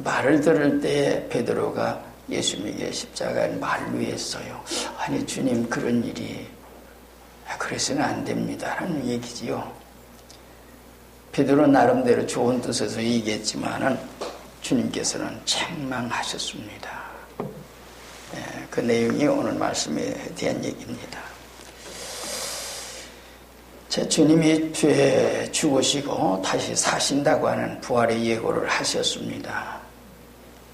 말을 들을 때 베드로가 예수님에게 십자가를 말 위에 써요. 아니 주님 그런 일이 그래서는 안 됩니다 라는 얘기지요. 베드로 나름대로 좋은 뜻에서 얘기했지만은 주님께서는 책망하셨습니다. 그 내용이 오늘 말씀에 대한 얘기입니다. 제 주님이 죄 죽으시고 다시 사신다고 하는 부활의 예고를 하셨습니다.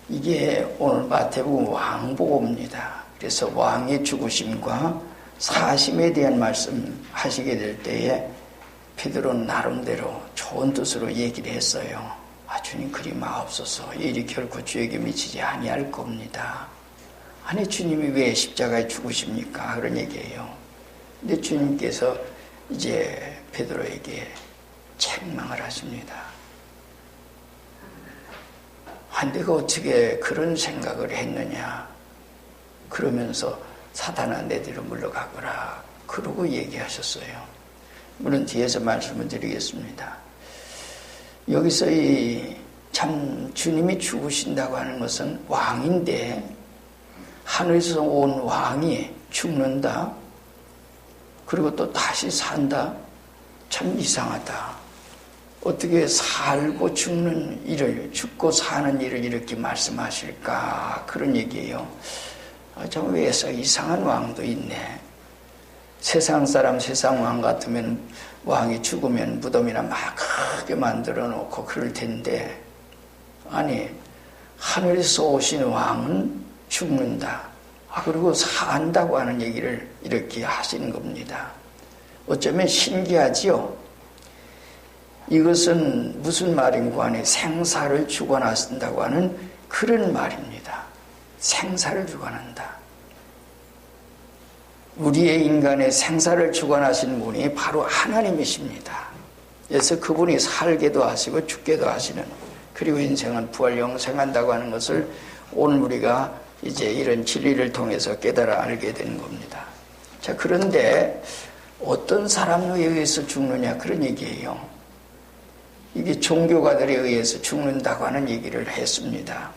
이게 오늘 마태복음 왕복음입니다. 그래서 왕의 죽으심과 사심에 대한 말씀 하시게 될 때에 베드로는 나름대로 좋은 뜻으로 얘기를 했어요. 주님 그리 마옵소서. 이 일이 결코 주에게 미치지 아니할 겁니다. 아니 주님이 왜 십자가에 죽으십니까? 그런 얘기예요. 근데 주님께서 이제 베드로에게 책망을 하십니다. 내가 어떻게 그런 생각을 했느냐. 그러면서 사탄아 내 뒤로 물러가거라. 그러고 얘기하셨어요. 물론 뒤에서 말씀을 드리겠습니다. 여기서 참 주님이 죽으신다고 하는 것은 왕인데 하늘에서 온 왕이 죽는다. 그리고 또 다시 산다. 참 이상하다. 어떻게 살고 죽는 일을, 죽고 사는 일을 이렇게 말씀하실까? 그런 얘기예요. 참 왜 이상한 왕도 있네. 세상 사람, 세상 왕 같으면 왕이 죽으면 무덤이나 막 크게 만들어 놓고 그럴 텐데, 아니, 하늘에서 오신 왕은 죽는다. 그리고 산다고 하는 얘기를 이렇게 하시는 겁니다. 어쩌면 신기하지요? 이것은 무슨 말인고 하니 생사를 주관하신다고 하는 그런 말입니다. 생사를 주관한다. 우리의 인간의 생사를 주관하신 분이 바로 하나님이십니다. 그래서 그분이 살게도 하시고 죽게도 하시는, 그리고 인생은 부활 영생한다고 하는 것을 오늘 우리가 이제 이런 진리를 통해서 깨달아 알게 되는 겁니다. 자, 그런데 어떤 사람에 의해서 죽느냐 그런 얘기예요. 이게 종교가들에 의해서 죽는다고 하는 얘기를 했습니다.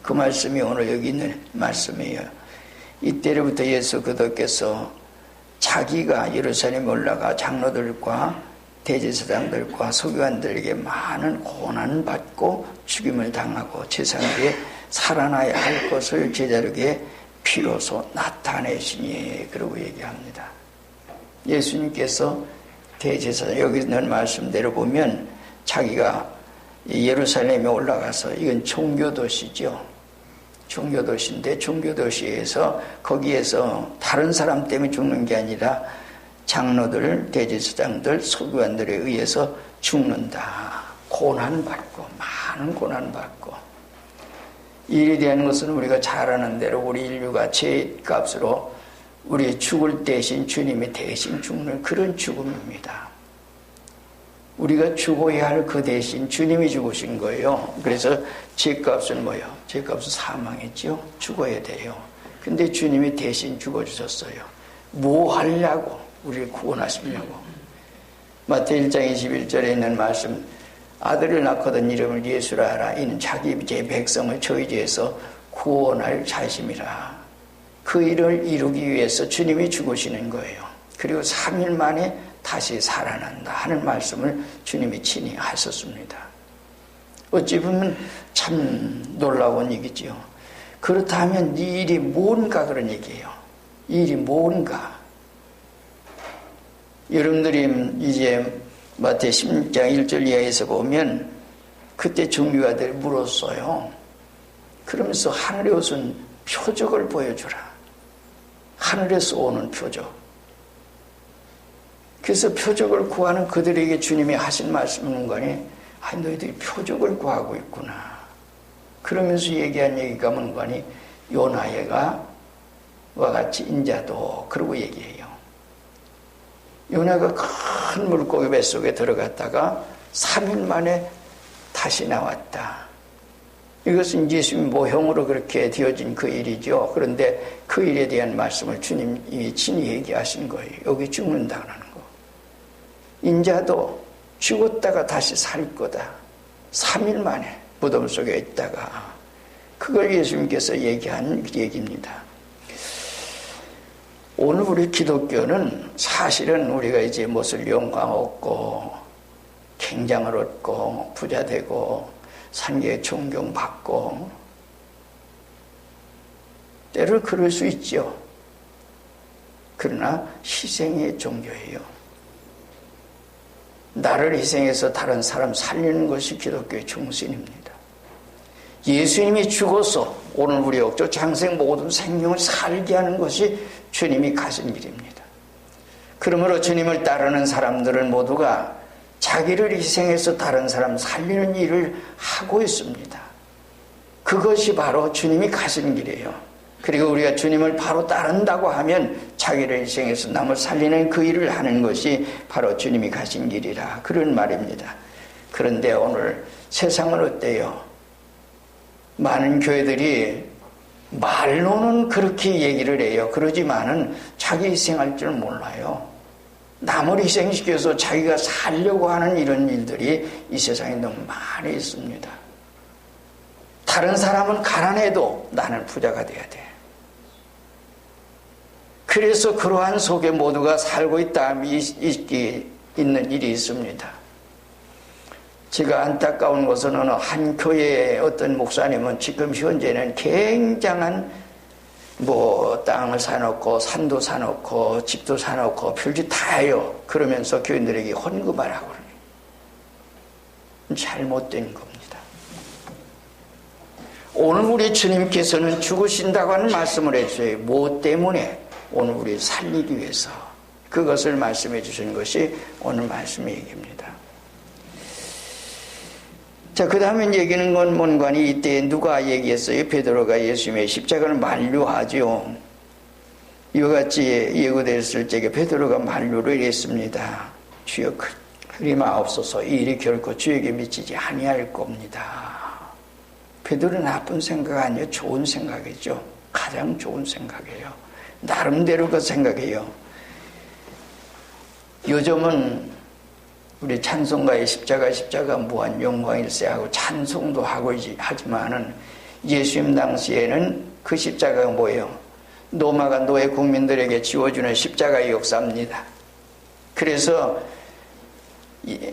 그 말씀이 오늘 여기 있는 말씀이에요. 이때로부터 예수 그리스도께서 자기가 예루살렘에 올라가 장로들과 대제사장들과 서기관들에게 많은 고난을 받고 죽임을 당하고 제3일에 살아나야 할 것을 제자들에게 비로소 나타내시니, 그러고 얘기합니다. 예수님께서 대제사장, 여기 있는 말씀대로 보면 자기가 예루살렘에 올라가서, 이건 종교도시죠. 종교도시인데 종교도시에서 거기에서 다른 사람 때문에 죽는 게 아니라 장로들, 대제사장들, 서기관들에 의해서 죽는다. 고난받고, 많은 고난받고. 이 일에 대한 것은 우리가 잘 아는 대로 우리 인류가 죄값으로 우리 죽을 대신 주님이 대신 죽는 그런 죽음입니다. 우리가 죽어야 할 그 대신 주님이 죽으신 거예요. 그래서 죄값은 뭐예요? 죄값은 사망이죠. 죽어야 돼요. 근데 주님이 대신 죽어주셨어요. 뭐 하려고? 우리를 구원하시려고. 마태 1장 21절에 있는 말씀, 아들을 낳거든 이름을 예수라 하라. 이는 자기 제 백성을 저희 죄에서 구원할 자심이라. 그 일을 이루기 위해서 주님이 죽으시는 거예요. 그리고 3일 만에 다시 살아난다 하는 말씀을 주님이 친히 하셨습니다. 어찌 보면 참 놀라운 얘기지요. 그렇다면 이 일이 뭔가 그런 얘기예요. 이 일이 뭔가. 여러분들이 이제 마태 16장 1절 이하에서 보면 그때 종교가들이 물었어요. 그러면서 하늘에 오신 표적을 보여주라. 하늘에서 오는 표적. 그래서 표적을 구하는 그들에게 주님이 하신 말씀은 거니, 너희들이 표적을 구하고 있구나. 그러면서 얘기한 얘기가 뭔가니, 요나가 와 같이 인자도, 그러고 얘기해요. 요나가 큰 물고기 뱃속에 들어갔다가 3일 만에 다시 나왔다. 이것은 예수님 모형으로 그렇게 되어진 그 일이죠. 그런데 그 일에 대한 말씀을 주님이 친히 얘기하신 거예요. 여기 죽는다는 거. 인자도 죽었다가 다시 살 거다. 3일 만에 무덤 속에 있다가 그걸 예수님께서 얘기한 얘기입니다. 오늘 우리 기독교는 사실은 우리가 이제 무엇을 영광 얻고 갱장을 얻고 부자 되고 상계에 존경받고 때로 그럴 수 있죠. 그러나 희생의 종교예요. 나를 희생해서 다른 사람 살리는 것이 기독교의 중심입니다. 예수님이 죽어서 오늘 우리 억조 장생 모든 생명을 살게 하는 것이 주님이 가신 길입니다. 그러므로 주님을 따르는 사람들은 모두가 자기를 희생해서 다른 사람 살리는 일을 하고 있습니다. 그것이 바로 주님이 가신 길이에요. 그리고 우리가 주님을 바로 따른다고 하면 자기를 희생해서 남을 살리는 그 일을 하는 것이 바로 주님이 가신 길이라 그런 말입니다. 그런데 오늘 세상은 어때요? 많은 교회들이 말로는 그렇게 얘기를 해요. 그러지만은 자기 희생할 줄 몰라요. 남을 희생시켜서 자기가 살려고 하는 이런 일들이 이 세상에 너무 많이 있습니다. 다른 사람은 가난해도 나는 부자가 돼야 돼. 그래서 그러한 속에 모두가 살고 있는 일이 있습니다. 제가 안타까운 것은 어느 한 교회의 어떤 목사님은 지금 현재는 굉장한 땅을 사놓고 산도 사놓고 집도 사놓고 별짓 다 해요. 그러면서 교인들에게 헌금하라고 그러네요. 잘못된 겁니다. 오늘 우리 주님께서는 죽으신다고 하는 말씀을 해주세요. 뭐 때문에? 오늘 우리 살리기 위해서 그것을 말씀해 주신 것이 오늘 말씀의 얘기입니다. 자, 그 다음에 얘기는 건 뭔가니 이때 누가 얘기했어요? 베드로가 예수님의 십자가를 만류하죠. 이와 같이 예고됐을 적에 베드로가 만류를 했습니다. 주여 그리마옵소서, 이 일이 결코 주에게 미치지 아니할 겁니다. 베드로는 나쁜 생각 아니에요. 좋은 생각이죠. 가장 좋은 생각이에요. 나름대로 그 생각이에요. 요즘은 우리 찬송가의 십자가 무한 영광일세 하고 찬송도 하고 하지만은 예수님 당시에는 그 십자가가 뭐예요? 로마가 노예 국민들에게 지워주는 십자가의 역사입니다. 그래서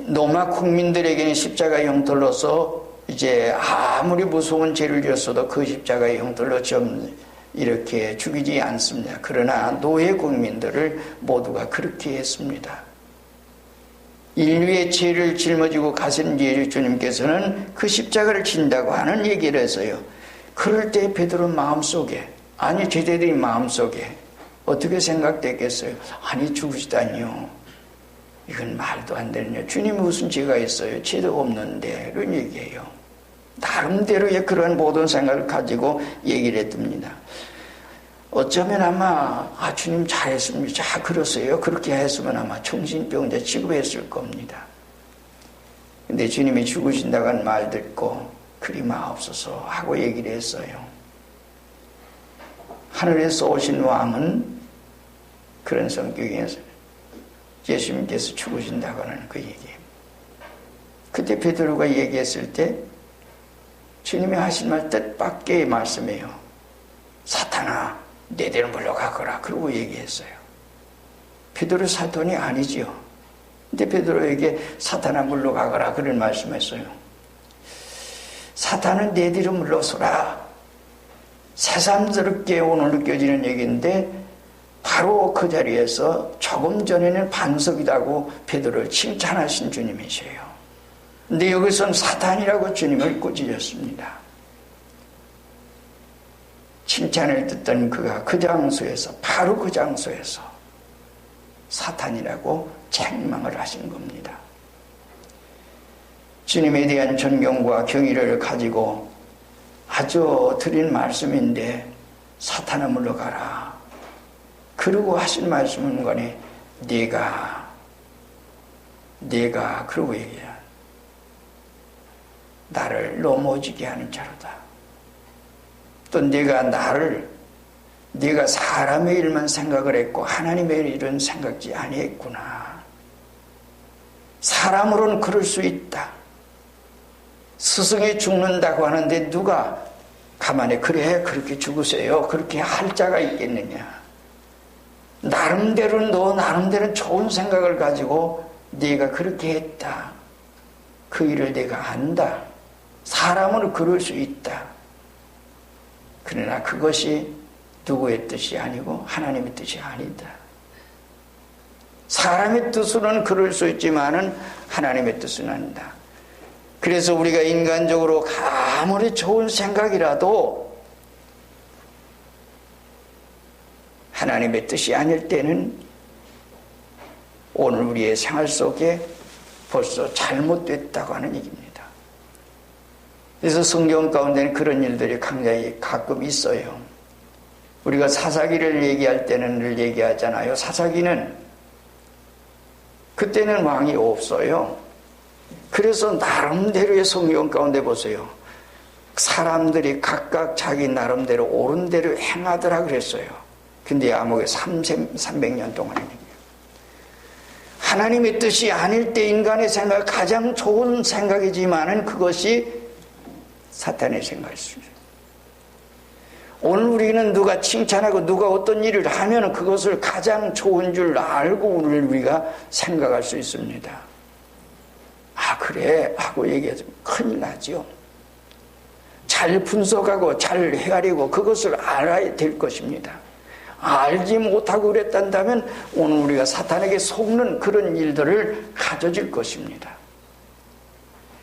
로마 국민들에게는 십자가의 형틀로서 이제 아무리 무서운 죄를 지었어도 그 십자가의 형틀로 좀 이렇게 죽이지 않습니다. 그러나 노예 국민들을 모두가 그렇게 했습니다. 인류의 죄를 짊어지고 가신 예수 주님께서는 그 십자가를 진다고 하는 얘기를 했어요. 그럴 때 베드로 마음속에, 아니 제자들이 마음속에 어떻게 생각됐겠어요? 아니 죽으시다니요. 이건 말도 안 되는 일. 주님이 무슨 죄가 있어요? 죄도 없는데. 이런 얘기예요. 나름대로의 그런 모든 생각을 가지고 얘기를 했답니다. 어쩌면 아마 주님 잘했습니다. 그러세요. 그렇게 했으면 아마 정신병자 취급했을 겁니다. 근데 주님이 죽으신다고 하는 말 듣고 그리 마옵소서 하고 얘기를 했어요. 하늘에서 오신 왕은 그런 성격이어서 예수님께서 죽으신다고 하는 그 얘기예요. 그때 베드로가 얘기했을 때 주님이 하신 말 뜻밖의 말씀이에요. 사탄아, 내대로 물러가거라. 그러고 얘기했어요. 베드로 사탄이 아니지요. 근데 베드로에게 사탄아 물러가거라 그런 말씀했어요. 사탄은 내 뒤로 물러서라. 새삼스럽게 오늘 느껴지는 얘기인데 바로 그 자리에서 조금 전에는 반석이라고 베드로를 칭찬하신 주님이세요. 근데 여기서는 사탄이라고 주님을 꾸짖었습니다. 칭찬을 듣던 그가 그 장소에서, 바로 그 장소에서 사탄이라고 책망을 하신 겁니다. 주님에 대한 존경과 경의를 가지고 아주 드린 말씀인데 사탄아 물러가라. 그러고 하신 말씀은 뭐니? 네가 그러고 얘기해. 나를 넘어지게 하는 자로다. 또 네가 사람의 일만 생각을 했고 하나님의 일은 생각지 아니했구나. 사람으로는 그럴 수 있다. 스승이 죽는다고 하는데 누가 가만히 그래 그렇게 죽으세요 그렇게 할 자가 있겠느냐. 나름대로 너 나름대로 좋은 생각을 가지고 네가 그렇게 했다. 그 일을 내가 안다. 사람은 그럴 수 있다. 그러나 그것이 누구의 뜻이 아니고 하나님의 뜻이 아니다. 사람의 뜻으로는 그럴 수 있지만은 하나님의 뜻은 아니다. 그래서 우리가 인간적으로 아무리 좋은 생각이라도 하나님의 뜻이 아닐 때는 오늘 우리의 생활 속에 벌써 잘못됐다고 하는 얘기입니다. 그래서 성경 가운데는 그런 일들이 굉장히 가끔 있어요. 우리가 사사기를 얘기할 때는 늘 얘기하잖아요. 사사기는 그때는 왕이 없어요. 그래서 나름대로의 성경 가운데 보세요. 사람들이 각각 자기 나름대로 옳은 대로 행하더라 그랬어요. 근데 아무개 300년 동안이에요. 하나님의 뜻이 아닐 때 인간의 생각 가장 좋은 생각이지만은 그것이 사탄의 생각일 수 있어요. 오늘 우리는 누가 칭찬하고 누가 어떤 일을 하면 그것을 가장 좋은 줄 알고 우리가 생각할 수 있습니다. 아 그래 하고 얘기하면 큰일 나죠. 잘 분석하고 잘 헤아리고 그것을 알아야 될 것입니다. 알지 못하고 그랬단다면 오늘 우리가 사탄에게 속는 그런 일들을 가져질 것입니다.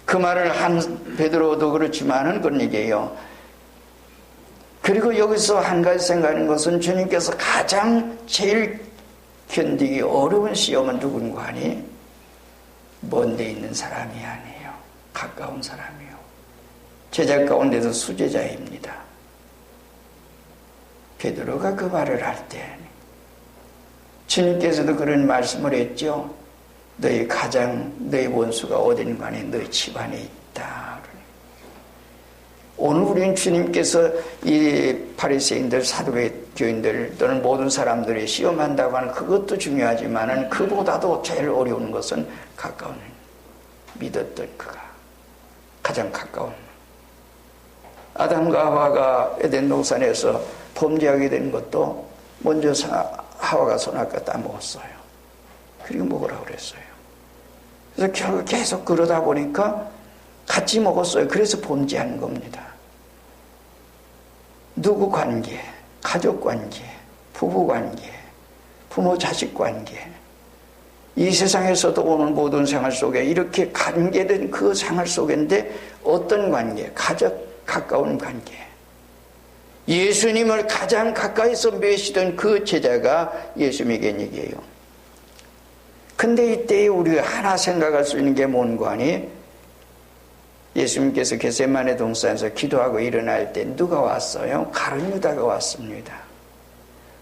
그 말을 한 베드로도 그렇지만은 그런 얘기예요. 그리고 여기서 한 가지 생각하는 것은 주님께서 가장 제일 견디기 어려운 시험은 누군가 하니 먼 데 있는 사람이 아니에요. 가까운 사람이에요. 제자 가운데서 수제자입니다. 베드로가 그 말을 할 때 주님께서도 그런 말씀을 했죠. 너희 원수가 어딘가 하니 너희 집안에 있다. 오늘 우리는 주님께서 이 바리새인들, 사두개교인들 또는 모든 사람들이 시험한다고 하는 그것도 중요하지만은 그보다도 제일 어려운 것은 가까운 믿었던 그가 가장 가까운 아담과 하와가 에덴 동산에서 범죄하게 된 것도 먼저 하와가 선악과 따먹었어요. 그리고 먹으라고 그랬어요. 그래서 결국 계속 그러다 보니까 같이 먹었어요. 그래서 범죄한 겁니다. 누구 관계, 가족 관계, 부부 관계, 부모 자식 관계, 이 세상에서도 오는 모든 생활 속에 이렇게 관계된 그 생활 속인데 어떤 관계? 가까운 관계. 예수님을 가장 가까이서 맺시던 그 제자가 예수님에게 얘기해요. 근데 이때 우리가 하나 생각할 수 있는 게 뭔가 하니 예수님께서 겟세마네 동산에서 기도하고 일어날 때 누가 왔어요? 가룟 유다가 왔습니다.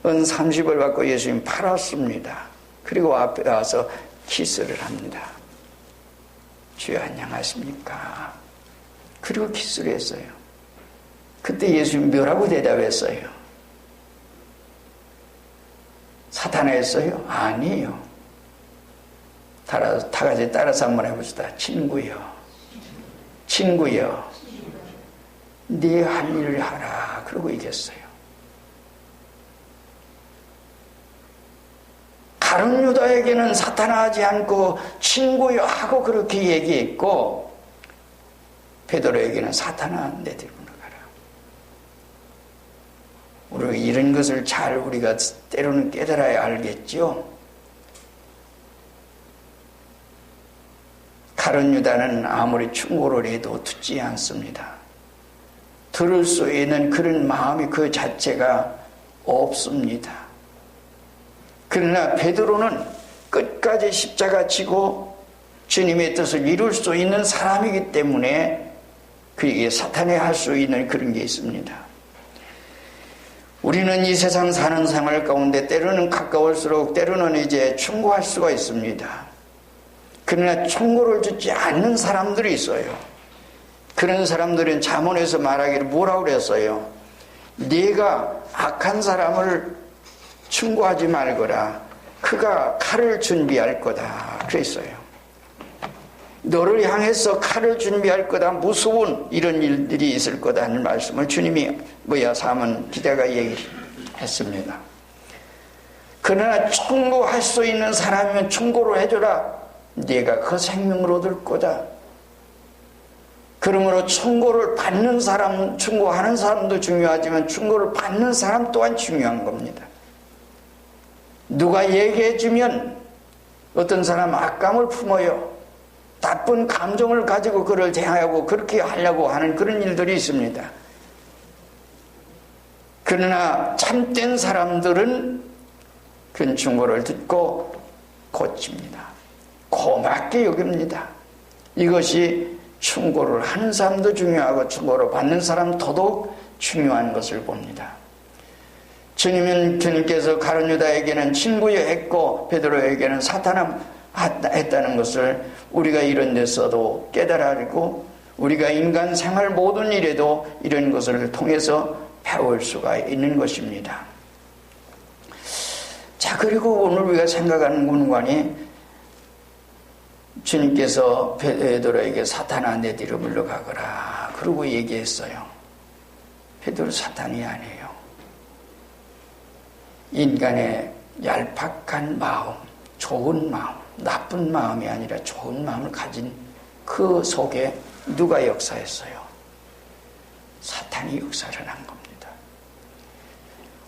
은 30을 받고 예수님 팔았습니다. 그리고 앞에 와서 키스를 합니다. 주여 안녕하십니까? 그리고 키스를 했어요. 그때 예수님 뭐라고 대답했어요? 사탄아 했어요? 아니에요. 다 같이 따라서 한번 해봅시다. 친구여 네 할 일을 하라. 그러고 얘기했어요. 가룟 유다에게는 사탄아 하지 않고 친구여 하고 그렇게 얘기했고 베드로에게는 사탄아 내들고 나가라. 우리가 이런 것을 잘 우리가 때로는 깨달아야 알겠죠. 가룟 유다는 아무리 충고를 해도 듣지 않습니다. 들을 수 있는 그런 마음이 그 자체가 없습니다. 그러나 베드로는 끝까지 십자가 지고 주님의 뜻을 이룰 수 있는 사람이기 때문에 그에게 사탄이 할 수 있는 그런 게 있습니다. 우리는 이 세상 사는 생활 가운데 때로는 가까울수록 때로는 이제 충고할 수가 있습니다. 그러나 충고를 듣지 않는 사람들이 있어요. 그런 사람들은 잠언에서 말하기를 뭐라고 그랬어요? 네가 악한 사람을 충고하지 말거라. 그가 칼을 준비할 거다. 그랬어요. 너를 향해서 칼을 준비할 거다. 무서운 이런 일들이 있을 거다 하는 말씀을 주님이 사문 기자가 얘기했습니다. 그러나 충고할 수 있는 사람이면 충고를 해줘라. 네가 그 생명을 얻을 거다. 그러므로 충고를 받는 사람, 충고하는 사람도 중요하지만 충고를 받는 사람 또한 중요한 겁니다. 누가 얘기해주면 어떤 사람 악감을 품어요. 나쁜 감정을 가지고 그를 대하고 그렇게 하려고 하는 그런 일들이 있습니다. 그러나 참된 사람들은 그 충고를 듣고 고칩니다. 고맙게 여깁니다. 이것이 충고를 하는 사람도 중요하고 충고를 받는 사람 더더욱 중요한 것을 봅니다. 주님께서 가룟 유다에게는 친구여 했고 베드로에게는 사탄아 했다는 것을 우리가 이런 데서도 깨달아고 우리가 인간 생활 모든 일에도 이런 것을 통해서 배울 수가 있는 것입니다. 자, 그리고 오늘 우리가 생각하는 문관이 주님께서 베드로에게 사탄아 내 뒤로 물러가거라 그러고 얘기했어요. 베드로 사탄이 아니에요. 인간의 얄팍한 마음, 좋은 마음, 나쁜 마음이 아니라 좋은 마음을 가진 그 속에 누가 역사했어요? 사탄이 역사를 한 겁니다.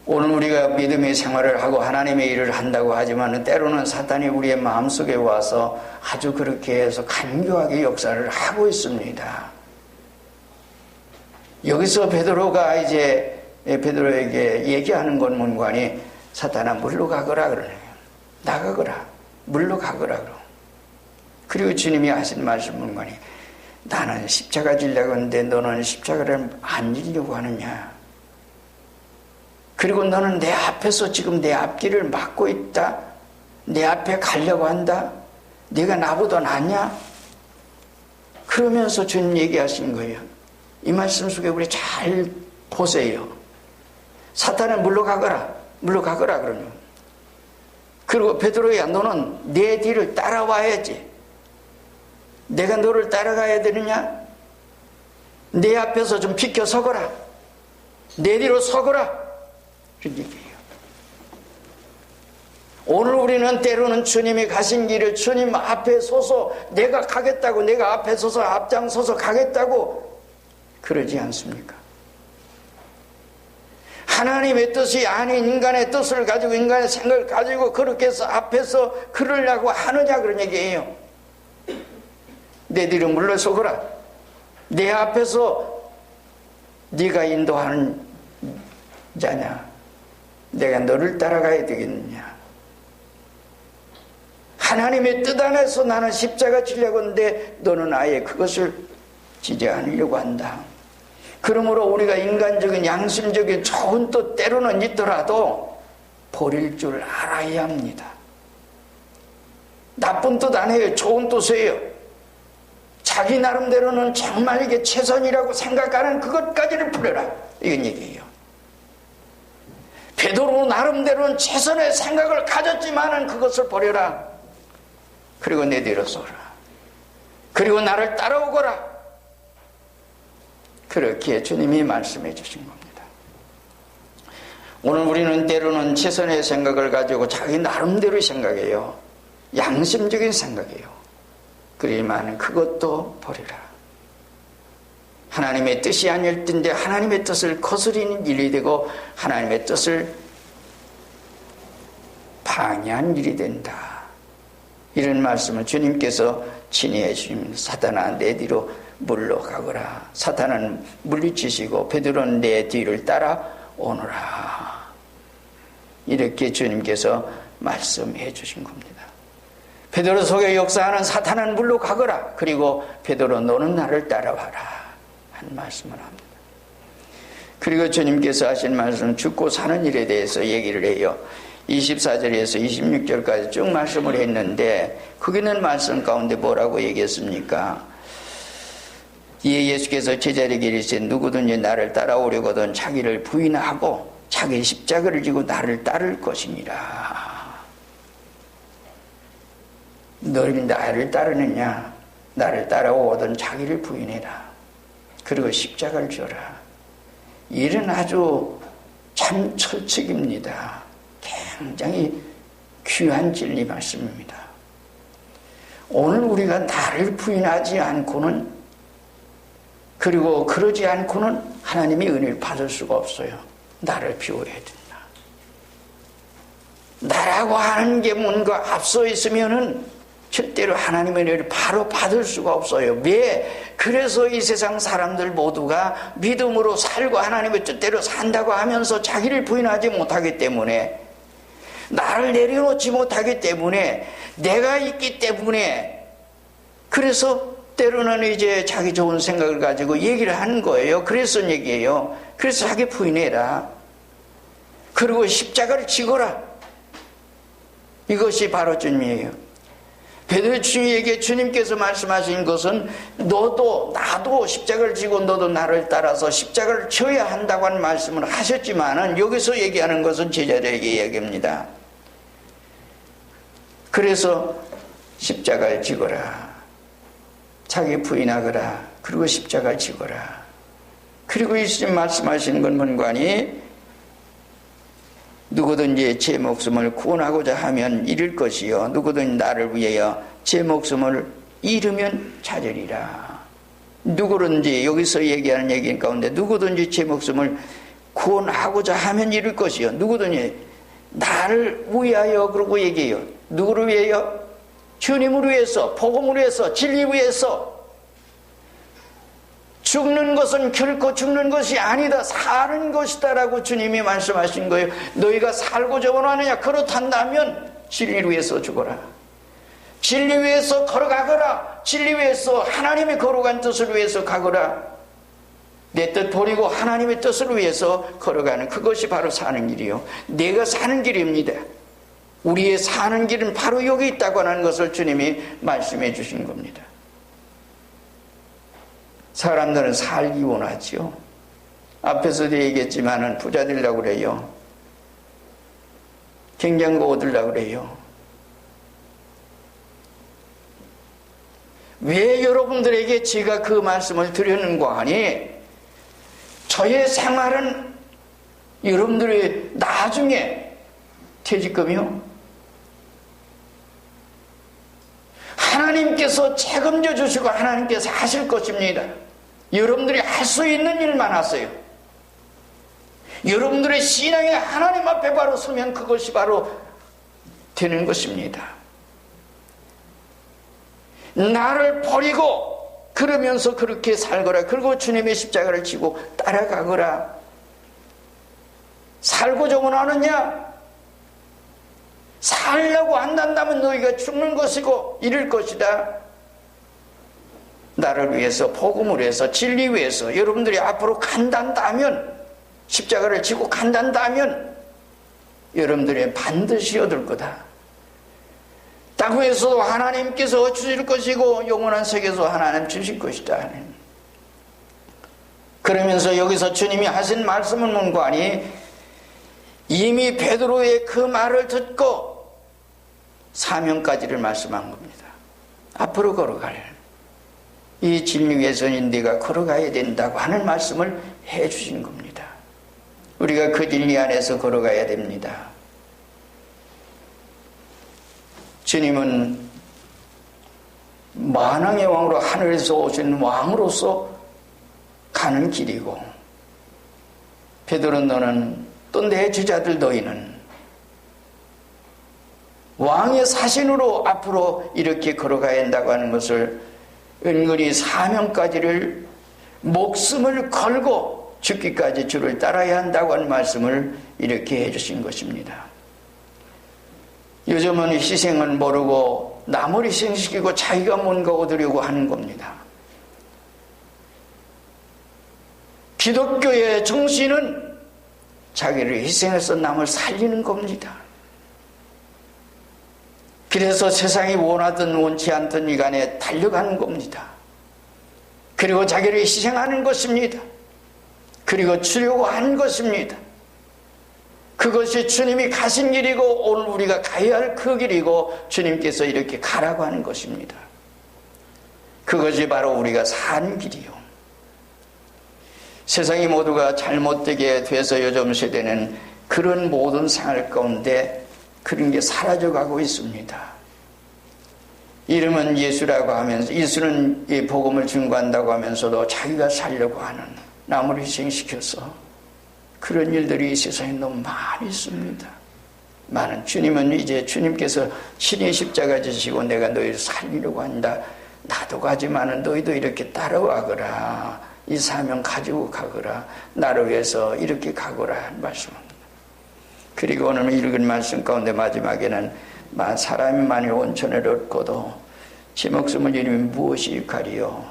오늘 우리가 믿음의 생활을 하고 하나님의 일을 한다고 하지만 때로는 사탄이 우리의 마음속에 와서 아주 그렇게 해서 간교하게 역사를 하고 있습니다. 여기서 베드로가 이제 베드로에게 얘기하는 건 문관이 사탄아 물러가거라 그러네요. 나가거라. 물러가거라 그러. 그리고 주님이 하신 말씀 문관이 나는 십자가 지려고 하는데 너는 십자가를 안 지려고 하느냐. 그리고 너는 내 앞에서 지금 내 앞길을 막고 있다. 내 앞에 가려고 한다. 네가 나보다 낫냐? 그러면서 주님 얘기하신 거예요. 이 말씀 속에 우리 잘 보세요. 사탄은 물러가거라. 물러가거라 그러면. 그리고 베드로야 너는 내 뒤를 따라와야지. 내가 너를 따라가야 되느냐? 내 앞에서 좀 비켜 서거라. 내 뒤로 서거라. 그런 얘기예요. 오늘 우리는 때로는 주님이 가신 길을 주님 앞에 서서 내가 가겠다고 내가 앞에 서서 앞장서서 가겠다고 그러지 않습니까? 하나님의 뜻이 아닌 인간의 뜻을 가지고 인간의 생각을 가지고 그렇게 해서 앞에서 그러려고 하느냐 그런 얘기예요. 내 뒤로 물러서거라. 내 앞에서 네가 인도하는 자냐? 내가 너를 따라가야 되겠느냐? 하나님의 뜻 안에서 나는 십자가 지려고 하는데 너는 아예 그것을 지지 않으려고 한다. 그러므로 우리가 인간적인 양심적인 좋은 뜻 때로는 있더라도 버릴 줄 알아야 합니다. 나쁜 뜻 안 해요. 좋은 뜻이에요. 자기 나름대로는 정말 이게 최선이라고 생각하는 그것까지를 버려라. 이건 얘기예요. 베드로 나름대로는 최선의 생각을 가졌지만은 그것을 버려라. 그리고 내 뒤로 서라. 그리고 나를 따라오거라. 그렇게 주님이 말씀해 주신 겁니다. 오늘 우리는 때로는 최선의 생각을 가지고 자기 나름대로 생각해요. 양심적인 생각이에요. 그러지만 그것도 버리라. 하나님의 뜻이 아닐 텐데 하나님의 뜻을 거스리는 일이 되고 하나님의 뜻을 방해한 일이 된다. 이런 말씀을 주님께서 친히 해주시면 사탄아 내 뒤로 물러가거라. 사탄은 물리치시고 베드로는 내 뒤를 따라오너라. 이렇게 주님께서 말씀해 주신 겁니다. 베드로 속에 역사하는 사탄은 물러가거라. 그리고 베드로 너는 나를 따라와라. 한 말씀을 합니다. 그리고 주님께서 하신 말씀 죽고 사는 일에 대해서 얘기를 해요. 24절에서 26절까지 쭉 말씀을 했는데 거기는 말씀 가운데 뭐라고 얘기했습니까? 이에 예수께서 제자에게 이르시되 누구든지 나를 따라오려거든 자기를 부인하고 자기 십자가를 지고 나를 따를 것이니라. 너희 나를 따르느냐? 나를 따라오거든 자기를 부인해라. 그리고 십자가를 져라. 이는 아주 참 철칙입니다. 굉장히 귀한 진리 말씀입니다. 오늘 우리가 나를 부인하지 않고는, 그리고 그러지 않고는 하나님의 은혜를 받을 수가 없어요. 나를 비워야 된다. 나라고 하는 게 뭔가 앞서 있으면은 절대로 하나님의 은혜를 바로 받을 수가 없어요. 왜? 그래서 이 세상 사람들 모두가 믿음으로 살고 하나님의 뜻대로 산다고 하면서 자기를 부인하지 못하기 때문에, 나를 내려놓지 못하기 때문에, 내가 있기 때문에, 그래서 때로는 이제 자기 좋은 생각을 가지고 얘기를 하는 거예요. 그래서 얘기해요. 그래서 자기 부인해라. 그리고 십자가를 지거라. 이것이 바로 주님이에요. 베드로 주님에게 주님께서 말씀하신 것은 너도 나도 십자가를 지고 너도 나를 따라서 십자가를 져야 한다고 하는 말씀을 하셨지만은, 여기서 얘기하는 것은 제자들에게 얘기합니다. 그래서 십자가를 지거라. 자기 부인하거라. 그리고 십자가를 지거라. 그리고 예수님 말씀하시는 건 뭔가니, 누구든지 제 목숨을 구원하고자 하면 잃을 것이요, 누구든지 나를 위하여 제 목숨을 잃으면 찾으리라. 누구든지, 여기서 얘기하는 얘기 가운데 누구든지 제 목숨을 구원하고자 하면 잃을 것이요, 누구든지 나를 위하여, 그러고 얘기해요. 누구를 위하여? 주님을 위해서, 복음을 위해서, 진리 위해서. 죽는 것은 결코 죽는 것이 아니다, 사는 것이다라고 주님이 말씀하신 거예요. 너희가 살고자 원하느냐? 그렇단다면 진리를 위해서 죽어라. 진리 위해서 걸어가거라. 진리 위해서, 하나님의 거룩한 뜻을 위해서 가거라. 내 뜻 버리고 하나님의 뜻을 위해서 걸어가는, 그것이 바로 사는 길이요, 내가 사는 길입니다. 우리의 사는 길은 바로 여기 있다고 하는 것을 주님이 말씀해 주신 겁니다. 사람들은 살기 원하지요. 앞에서도 얘기했지만은 부자 되려고 그래요. 경장고 얻으려고 그래요. 왜 여러분들에게 제가 그 말씀을 드렸는가 하니, 저의 생활은 여러분들이 나중에 퇴직금이요, 하나님께서 책임져 주시고 하나님께서 하실 것입니다. 여러분들이 할 수 있는 일만 하세요. 여러분들의 신앙이 하나님 앞에 바로 서면 그것이 바로 되는 것입니다. 나를 버리고 그러면서 그렇게 살거라. 그리고 주님의 십자가를 지고 따라가거라. 살고자 원하느냐? 살려고 한다면 너희가 죽는 것이고 잃을 것이다. 나를 위해서, 복음을 위해서, 진리 위해서 여러분들이 앞으로 간단다면, 십자가를 지고 간단다면 여러분들이 반드시 얻을 거다. 땅에서도 하나님께서 주실 것이고 영원한 세계에서 하나님 주실 것이다. 그러면서 여기서 주님이 하신 말씀은 뭔가 하니, 이미 베드로의 그 말을 듣고 사명까지를 말씀한 겁니다. 앞으로 걸어갈, 이 진리 위해서는 네가 걸어가야 된다고 하는 말씀을 해 주신 겁니다. 우리가 그 진리 안에서 걸어가야 됩니다. 주님은 만왕의 왕으로 하늘에서 오신 왕으로서 가는 길이고, 베드로 너는 또 내 제자들 너희는 왕의 사신으로 앞으로 이렇게 걸어가야 한다고 하는 것을, 은근히 사명까지를 목숨을 걸고 죽기까지 주를 따라야 한다고 하는 말씀을 이렇게 해주신 것입니다. 요즘은 희생을 모르고 남을 희생시키고 자기가 뭔가 얻으려고 하는 겁니다. 기독교의 정신은 자기를 희생해서 남을 살리는 겁니다. 그래서 세상이 원하든 원치 않든 이간에 달려가는 겁니다. 그리고 자기를 희생하는 것입니다. 그리고 주려고 하는 것입니다. 그것이 주님이 가신 길이고 오늘 우리가 가야 할 그 길이고 주님께서 이렇게 가라고 하는 것입니다. 그것이 바로 우리가 사는 길이요. 세상이 모두가 잘못되게 돼서 요즘 세대는 그런 모든 생활 가운데 그런 게 사라져가고 있습니다. 이름은 예수라고 하면서, 예수는 이 복음을 증거한다고 하면서도 자기가 살려고 하는, 남을 희생시켜서 그런 일들이 이 세상에 너무 많이 있습니다. 많은 주님은 이제 주님께서 친히 십자가 지시고 내가 너희를 살리려고 한다. 나도 가지만은 너희도 이렇게 따라와거라. 이 사명 가지고 가거라. 나를 위해서 이렇게 가거라 말씀합니다. 그리고 오늘 읽은 말씀 가운데 마지막에는 사람이 만일 온천을 얻고도 제 목숨을 잃으면 무엇이 유익하리요?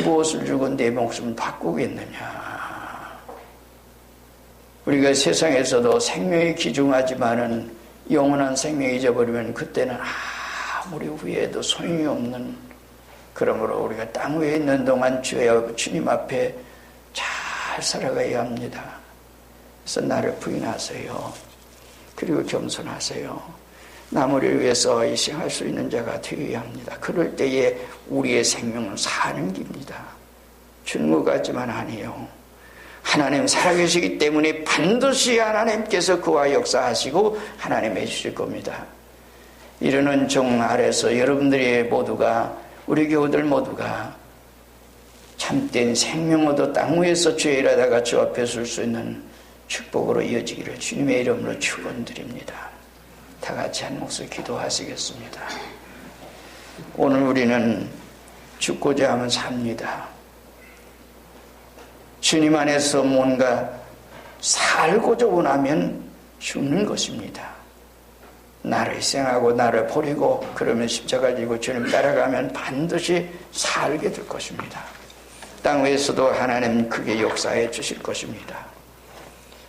무엇을 주고 내 목숨을 바꾸겠느냐? 우리가 세상에서도 생명이 귀중하지만은 영원한 생명 잊어버리면 그때는 아무리 후회해도 소용이 없는, 그러므로 우리가 땅 위에 있는 동안 주님 앞에 잘 살아가야 합니다. 그래서 나를 부인하세요. 그리고 겸손하세요. 남을 위해서 희생할 수 있는 자가 되어야 합니다. 그럴 때에 우리의 생명은 사는 길입니다. 주는 것 같지만 아니에요. 하나님 살아계시기 때문에 반드시 하나님께서 그와 역사하시고 하나님 해주실 겁니다. 이러는 종 아래서 여러분들이 모두가, 우리 교우들 모두가 참된 생명 얻어 땅 위에서 주의 일하다가 주 앞에 설 수 있는 축복으로 이어지기를 주님의 이름으로 축원드립니다. 다 같이 한 목소리 기도하시겠습니다. 오늘 우리는 죽고자 하면 삽니다. 주님 안에서 뭔가 살고자 원하면 죽는 것입니다. 나를 희생하고 나를 버리고 그러면 십자가 지고 주님 따라가면 반드시 살게 될 것입니다. 땅 위에서도 하나님 크게 역사해 주실 것입니다.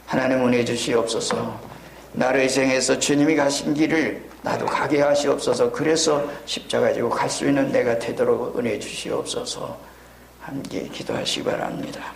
하나님 은혜 주시옵소서. 나를 희생해서 주님이 가신 길을 나도 가게 하시옵소서. 그래서 십자가 지고 갈 수 있는 내가 되도록 은혜 주시옵소서. 함께 기도하시기 바랍니다.